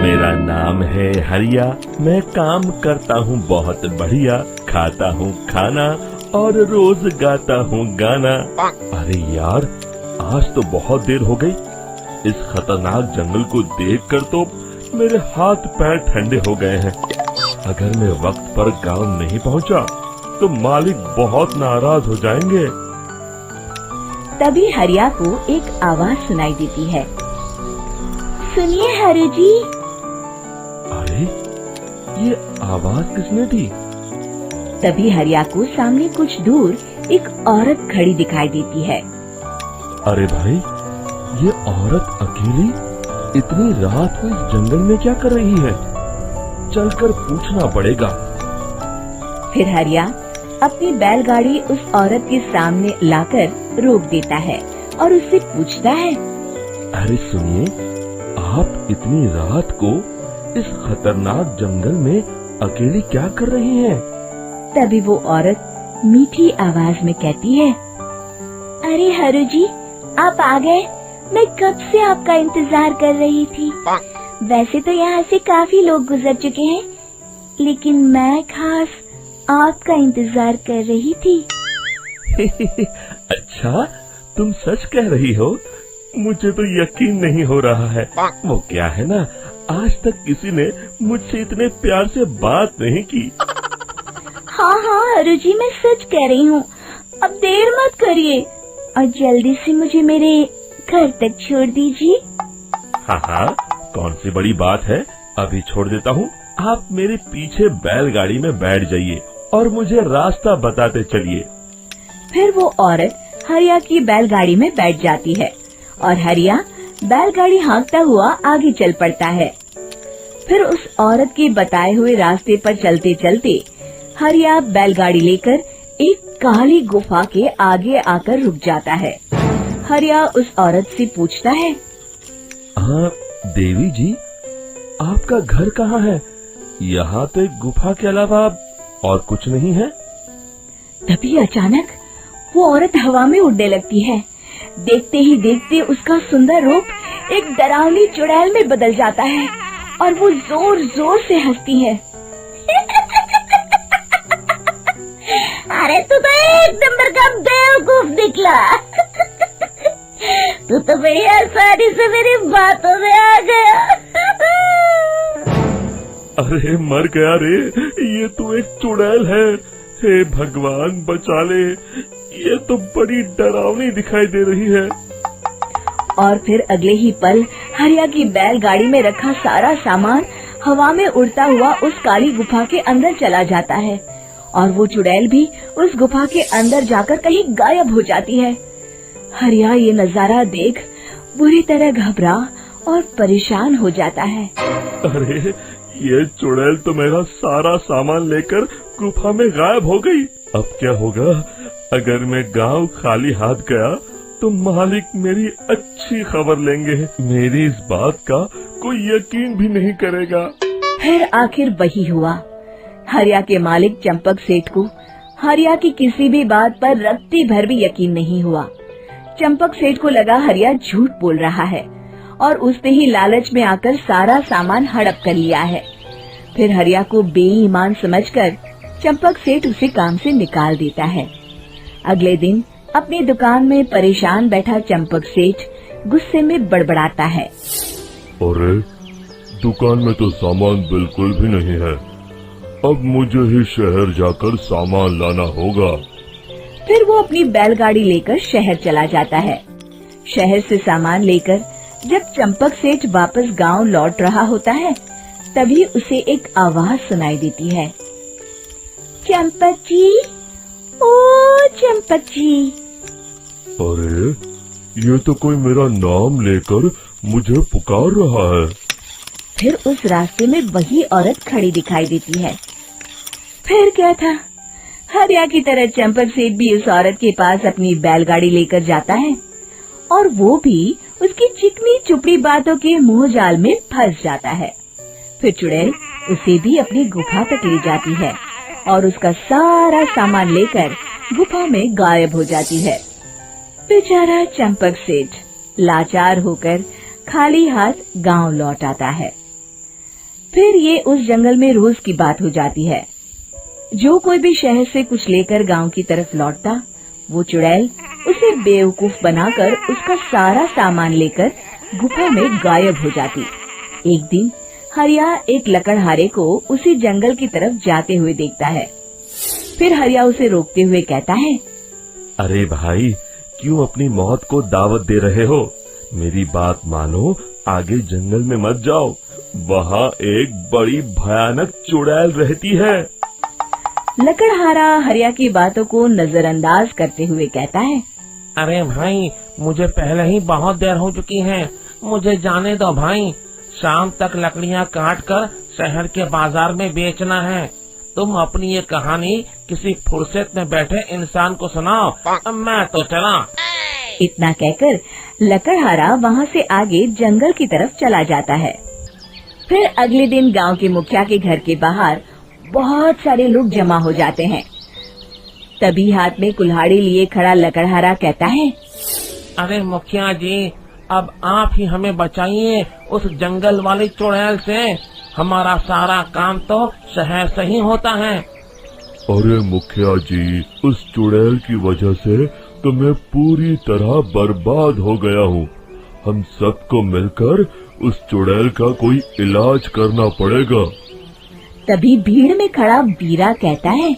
मेरा नाम है हरिया, मैं काम करता हूँ बहुत बढ़िया, खाता हूँ खाना और रोज गाता हूँ गाना। अरे यार, आज तो बहुत देर हो गई। इस खतरनाक जंगल को देखकर तो मेरे हाथ पैर ठंडे हो गए हैं। अगर मैं वक्त पर गांव नहीं पहुंचा तो मालिक बहुत नाराज हो जाएंगे। तभी हरिया को एक आवाज सुनाई देती है। सुनिए हरु जी। अरे, ये आवाज किसने दी? तभी हरिया को सामने कुछ दूर एक औरत खड़ी दिखाई देती है। अरे भाई, ये औरत अकेली इतनी रात को इस जंगल में क्या कर रही है? चलकर पूछना पड़ेगा। फिर हरिया अपनी बैलगाड़ी उस औरत के सामने लाकर रोक देता है और उससे पूछता है। अरे सुनिए, आप इतनी रात को इस खतरनाक जंगल में अकेली क्या कर रही हैं? तभी वो औरत मीठी आवाज में कहती है। अरे हरु जी, आप आ गए। मैं कब से आपका इंतजार कर रही थी। वैसे तो यहाँ से काफी लोग गुजर चुके हैं, लेकिन मैं खास आपका इंतजार कर रही थी। अच्छा, तुम सच कह रही हो? मुझे तो यकीन नहीं हो रहा है। वो क्या है ना, आज तक किसी ने मुझसे इतने प्यार से बात नहीं की। हाँ हाँ हरु जी, मैं सच कह रही हूँ। अब देर मत करिए और जल्दी से मुझे मेरे घर तक छोड़ दीजिए। हाँ हाँ, कौन सी बड़ी बात है, अभी छोड़ देता हूँ। आप मेरे पीछे बैलगाड़ी में बैठ जाइए और मुझे रास्ता बताते चलिए। फिर वो औरत हरिया की बैलगाड़ी में बैठ जाती है और हरिया बैलगाड़ी हाँकता हुआ आगे चल पड़ता है। फिर उस औरत के बताए हुए रास्ते पर चलते चलते हरिया बैलगाड़ी लेकर एक काली गुफा के आगे आकर रुक जाता है। हरिया उस औरत से पूछता है। हाँ देवी जी, आपका घर कहाँ है? यहाँ तो एक गुफा के अलावा और कुछ नहीं है। तभी अचानक वो औरत हवा में उड़ने लगती है। देखते ही देखते उसका सुंदर रूप एक डरावनी चुड़ैल में बदल जाता है और वो जोर जोर से हंसती है। अरे तू तो एक नंबर का बेवकूफ निकला। तू तो बड़ी आसानी से मेरी बातों में आ गया। अरे मर गया रे, ये तो एक चुड़ैल है। हे भगवान बचा ले, ये तो बड़ी डरावनी दिखाई दे रही है। और फिर अगले ही पल हरिया की बैलगाड़ी में रखा सारा सामान हवा में उड़ता हुआ उस काली गुफा के अंदर चला जाता है और वो चुड़ैल भी उस गुफा के अंदर जाकर कहीं गायब हो जाती है। हरिया ये नजारा देख बुरी तरह घबरा और परेशान हो जाता है। अरे, ये चुड़ैल तो मेरा सारा सामान लेकर गुफा में गायब हो गई। अब क्या होगा? अगर मैं गांव खाली हाथ गया तो मालिक मेरी अच्छी खबर लेंगे। मेरी इस बात का कोई यकीन भी नहीं करेगा। फिर आखिर वही हुआ। हरिया के मालिक चंपक सेठ को हरिया की किसी भी बात पर रत्ती भर भी यकीन नहीं हुआ। चंपक सेठ को लगा हरिया झूठ बोल रहा है और उसने ही लालच में आकर सारा सामान हड़प कर लिया है। फिर हरिया को बेईमान समझकर चंपक सेठ उसे काम से निकाल देता है। अगले दिन अपनी दुकान में परेशान बैठा चंपक सेठ गुस्से में बड़बड़ाता है। अरे, दुकान में तो सामान बिल्कुल भी नहीं है। अब मुझे ही शहर जाकर सामान लाना होगा। फिर वो अपनी बैलगाड़ी लेकर शहर चला जाता है। शहर से सामान लेकर जब चंपक सेठ वापस गांव लौट रहा होता है, तभी उसे एक आवाज सुनाई देती है। चंपक जी, ओ चंपक जी। अरे, ये तो कोई मेरा नाम लेकर मुझे पुकार रहा है। फिर उस रास्ते में वही औरत खड़ी दिखाई देती है। फिर क्या था, हरिया की तरह चंपक सेठ भी उस औरत के पास अपनी बैलगाड़ी लेकर जाता है और वो भी उसकी चिकनी चुपड़ी बातों के मुंह जाल में फंस जाता है। फिर चुड़ैल उसे भी अपनी गुफा तक ले जाती है और उसका सारा सामान लेकर गुफा में गायब हो जाती है। बेचारा चंपक सेठ लाचार होकर खाली हाथ गांव लौट आता है। फिर ये उस जंगल में रोज की बात हो जाती है। जो कोई भी शहर से कुछ लेकर गांव की तरफ लौटता, वो चुड़ैल उसे बेवकूफ बनाकर उसका सारा सामान लेकर गुफा में गायब हो जाती। एक दिन हरिया एक लकड़हारे को उसी जंगल की तरफ जाते हुए देखता है। फिर हरिया उसे रोकते हुए कहता है, अरे भाई, क्यों अपनी मौत को दावत दे रहे हो? मेरी बात मानो, आगे जंगल में मत जाओ, वहाँ एक बड़ी भयानक चुड़ैल रहती है। लकड़हारा हरिया की बातों को नजरअंदाज करते हुए कहता है, अरे भाई, मुझे पहले ही बहुत देर हो चुकी है, मुझे जाने दो भाई। शाम तक लकड़ियाँ काट कर शहर के बाजार में बेचना है। तुम अपनी ये कहानी किसी फुर्सत में बैठे इंसान को सुनाओ, मैं तो चला। इतना कहकर लकड़हारा वहाँ से आगे जंगल की तरफ चला जाता है। फिर अगले दिन गांव के मुखिया के घर के बाहर बहुत सारे लोग जमा हो जाते हैं। तभी हाथ में कुल्हाड़ी लिए खड़ा लकड़हारा कहता है, अरे मुखिया जी, अब आप ही हमें बचाइए उस जंगल वाली चुड़ैल से। हमारा सारा काम तो शहर से ही होता है। अरे मुखिया जी, उस चुड़ैल की वजह से तो मैं पूरी तरह बर्बाद हो गया हूँ। हम सबको मिलकर उस चुड़ैल का कोई इलाज करना पड़ेगा। तभी भीड़ में खड़ा वीरा कहता है,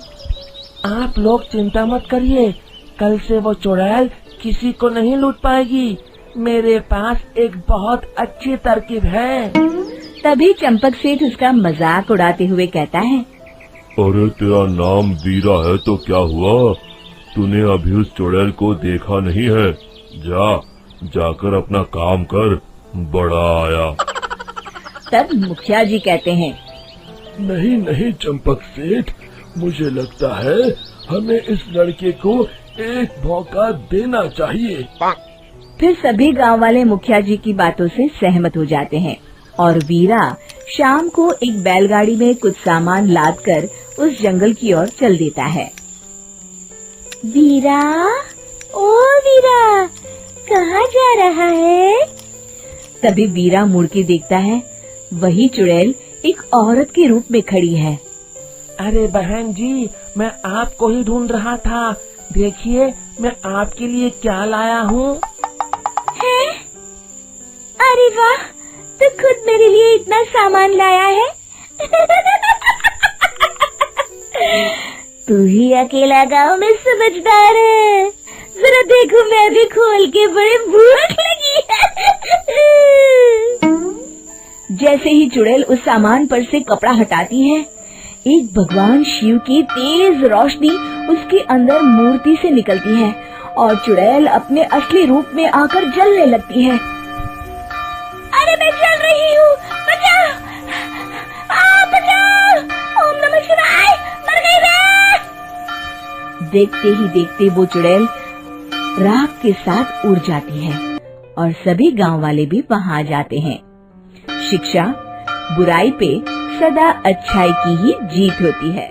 आप लोग चिंता मत करिए, कल से वो चुड़ैल किसी को नहीं लूट पाएगी। मेरे पास एक बहुत अच्छी तरकीब है। तभी चंपक सेठ उसका मजाक उड़ाते हुए कहता है, अरे तेरा नाम वीरा है तो क्या हुआ? तूने अभी उस चुड़ैल को देखा नहीं है? जाकर अपना काम कर, बड़ा आया। तब मुखिया जी कहते हैं, नहीं चंपक सेठ, मुझे लगता है हमें इस लड़के को एक मौका देना चाहिए। फिर सभी गांव वाले मुखिया जी की बातों से सहमत हो जाते हैं और वीरा शाम को एक बैलगाड़ी में कुछ सामान लादकर उस जंगल की ओर चल देता है। वीरा, ओ वीरा, कहाँ जा रहा है? तभी वीरा मुड़ के देखता है, वही चुड़ैल एक औरत के रूप में खड़ी है। अरे बहन जी, मैं आपको ही ढूंढ रहा था। देखिए, मैं आपके लिए क्या लाया हूँ। अरे वाह, तो खुद मेरे लिए इतना सामान लाया है। तू ही अकेला गांव में समझदार है। जरा देखो, मैं भी खोल के, बड़े भूख लगी है। जैसे ही चुड़ैल उस सामान पर से कपड़ा हटाती है, एक भगवान शिव की तेज रोशनी उसके अंदर मूर्ति से निकलती है और चुड़ैल अपने असली रूप में आकर जलने लगती है। अरे मैं जल रही हूँ, बचाओ! बचाओ! ओम नमः शिवाय, मर गई मैं! देखते ही देखते वो चुड़ैल राख के साथ उड़ जाती है और सभी गांव वाले भी वहां जाते हैं। शिक्षा बुराई पे सदा अच्छाई की ही जीत होती है।